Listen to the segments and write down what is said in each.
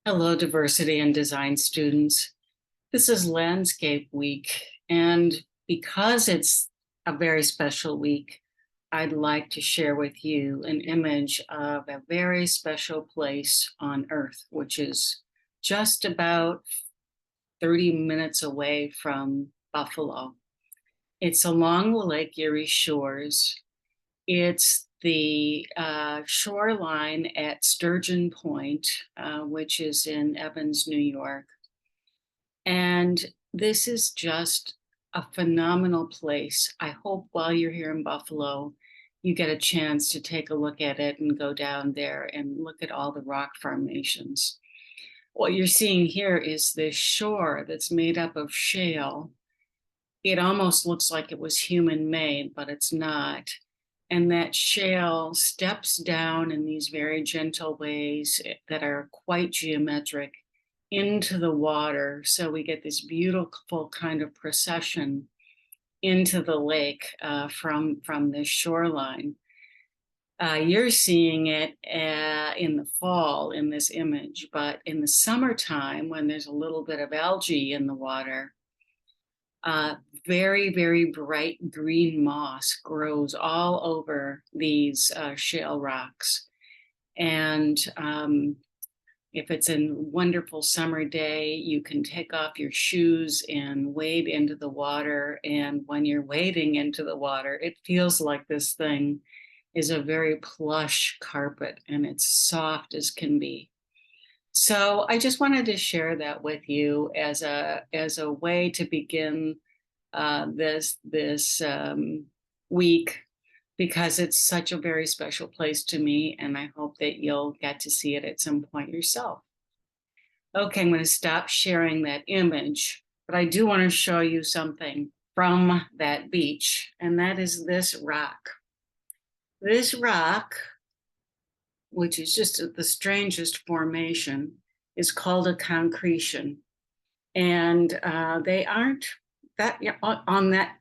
Hello, diversity and design students. This is Landscape Week, and because it's a very special week, I'd like to share with you an image of a very special place on Earth, which is just about 30 minutes away from Buffalo. It's along the Lake Erie shores. It's the shoreline at Sturgeon Point, which is in Evans, New York. And this is just a phenomenal place. I hope while you're here in Buffalo, you get a chance to take a look at it and go down there and look at all the rock formations. What you're seeing here is this shore that's made up of shale. It almost looks like it was human made, but it's not. And that shale steps down in these very gentle ways that are quite geometric into the water. So we get this beautiful kind of procession into the lake from this shoreline. You're seeing it in the fall in this image, but in the summertime, when there's a little bit of algae in the water, very, very bright green moss grows all over these shale rocks. And if it's a wonderful summer day, you can take off your shoes and wade into the water. And when you're wading into the water, it feels like this thing is a very plush carpet and it's soft as can be. So I just wanted to share that with you as a way to begin this week, because it's such a very special place to me, and I hope that you'll get to see it at some point yourself. Okay, I'm going to stop sharing that image, but I do want to show you something from that beach, and that is this rock. This rock, which is just the strangest formation, is called a concretion. And they aren't that on that,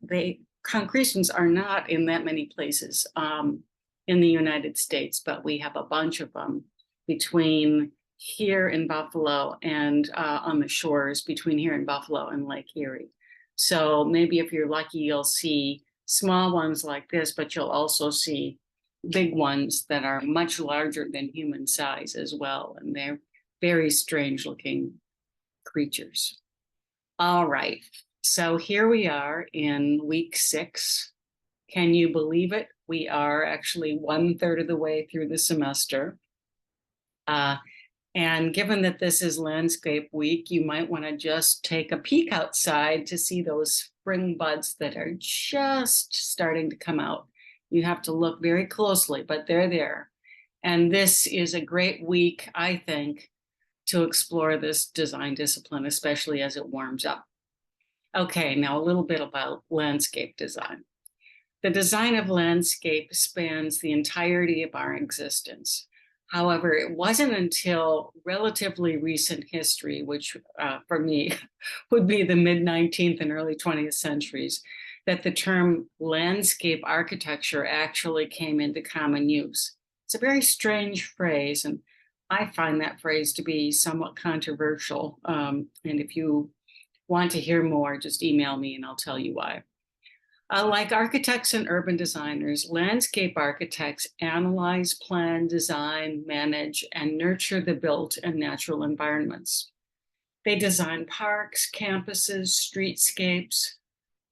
concretions are not in that many places in the United States, but we have a bunch of them between here in Buffalo and on the shores between here in Buffalo and Lake Erie. So maybe if you're lucky, you'll see small ones like this, but you'll also see big ones that are much larger than human size as well. And they're very strange looking creatures. All right, so here we are in week 6. Can you believe it? We are actually 1/3 of the way through the semester. And given that this is Landscape Week, you might want to just take a peek outside to see those spring buds that are just starting to come out. You have to look very closely, but they're there. And this is a great week, I think, to explore this design discipline, especially as it warms up. Okay, now a little bit about landscape design. The design of landscape spans the entirety of our existence. However, it wasn't until relatively recent history, which for me would be the mid-19th and early 20th centuries, that the term landscape architecture actually came into common use. It's a very strange phrase, and I find that phrase to be somewhat controversial. And if you want to hear more, just email me and I'll tell you why. Like architects and urban designers, landscape architects analyze, plan, design, manage, and nurture the built and natural environments. They design parks, campuses, streetscapes,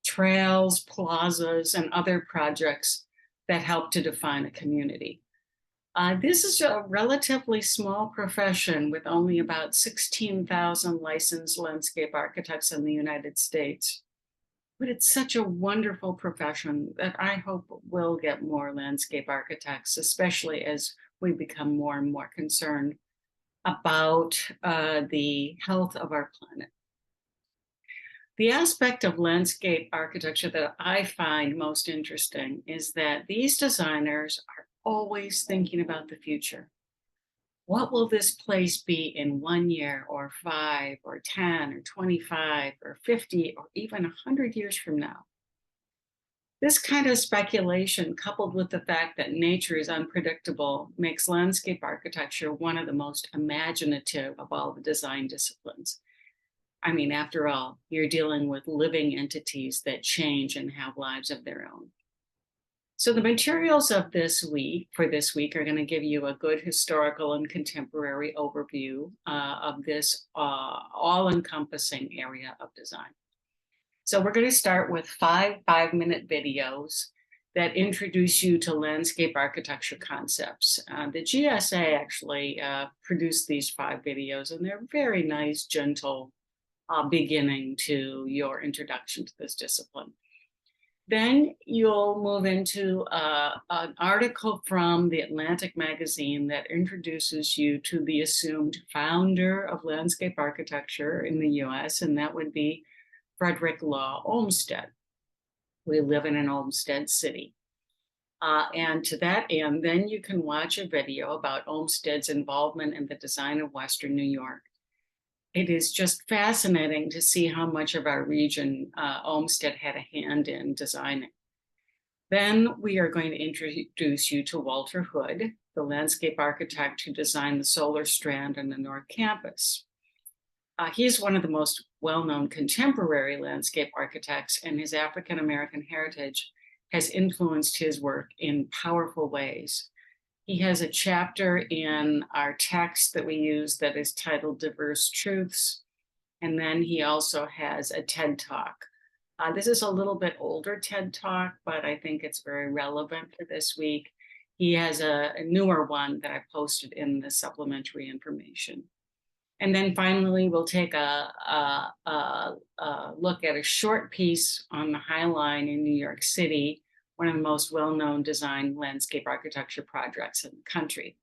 trails, plazas, and other projects that help to define a community. This is a relatively small profession with only about 16,000 licensed landscape architects in the United States. But it's such a wonderful profession that I hope will get more landscape architects, especially as we become more and more concerned about the health of our planet. The aspect of landscape architecture that I find most interesting is that these designers are always thinking about the future. What will this place be in 1 year or 5 or 10 or 25 or 50 or even 100 years from now? This kind of speculation, coupled with the fact that nature is unpredictable, makes landscape architecture one of the most imaginative of all the design disciplines. I mean, after all, you're dealing with living entities that change and have lives of their own. So the materials of this week are going to give you a good historical and contemporary overview of this all-encompassing area of design. So we're going to start with five-minute videos that introduce you to landscape architecture concepts. The GSA actually produced these 5 videos, and they're very nice, gentle beginning to your introduction to this discipline. Then you'll move into an article from the Atlantic magazine that introduces you to the assumed founder of landscape architecture in the US, and that would be Frederick Law Olmsted. We live in an Olmsted city. And to that end, then you can watch a video about Olmsted's involvement in the design of Western New York. It is just fascinating to see how much of our region Olmsted had a hand in designing. Then we are going to introduce you to Walter Hood, the landscape architect who designed the Solar Strand and the North Campus. He's one of the most well-known contemporary landscape architects, and his African-American heritage has influenced his work in powerful ways. He has a chapter in our text that we use that is titled Diverse Truths. And then he also has a TED Talk. This is a little bit older TED Talk, but I think it's very relevant for this week. He has a newer one that I posted in the supplementary information. And then finally, we'll take a look at a short piece on the High Line in New York City, one of the most well-known design landscape architecture projects in the country.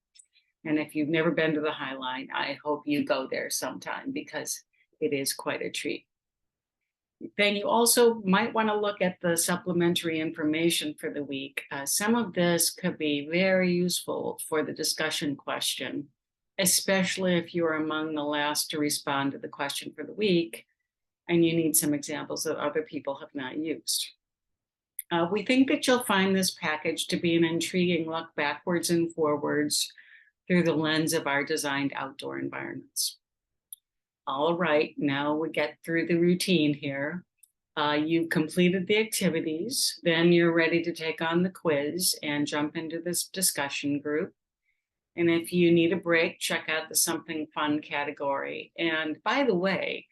And if you've never been to the High Line, I hope you go there sometime because it is quite a treat. Then you also might want to look at the supplementary information for the week. Some of this could be very useful for the discussion question, especially if you are among the last to respond to the question for the week and you need some examples that other people have not used. We think that you'll find this package to be an intriguing look backwards and forwards through the lens of our designed outdoor environments. All right, now we get through the routine here. You've completed the activities, then you're ready to take on the quiz and jump into this discussion group. And if you need a break, check out the Something Fun category. And by the way,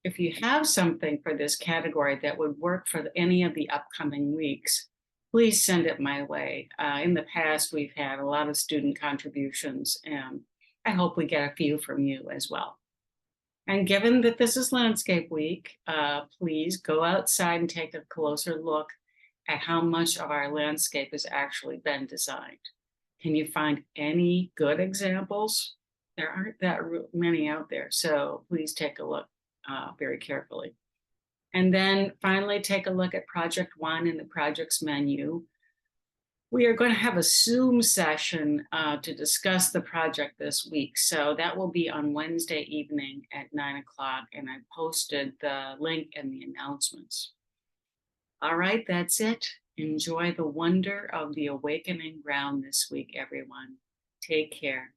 if you have something for this category that would work for any of the upcoming weeks, please send it my way. In the past, we've had a lot of student contributions, and I hope we get a few from you as well. And given that this is Landscape Week, please go outside and take a closer look at how much of our landscape has actually been designed. Can you find any good examples? There aren't that many out there, so please take a look very carefully. And then finally, take a look at Project 1 in the projects menu. We are going to have a Zoom session to discuss the project this week. So that will be on Wednesday evening at 9 o'clock, and I posted the link in the announcements. All right, that's it. Enjoy the wonder of the awakening ground this week, everyone. Take care.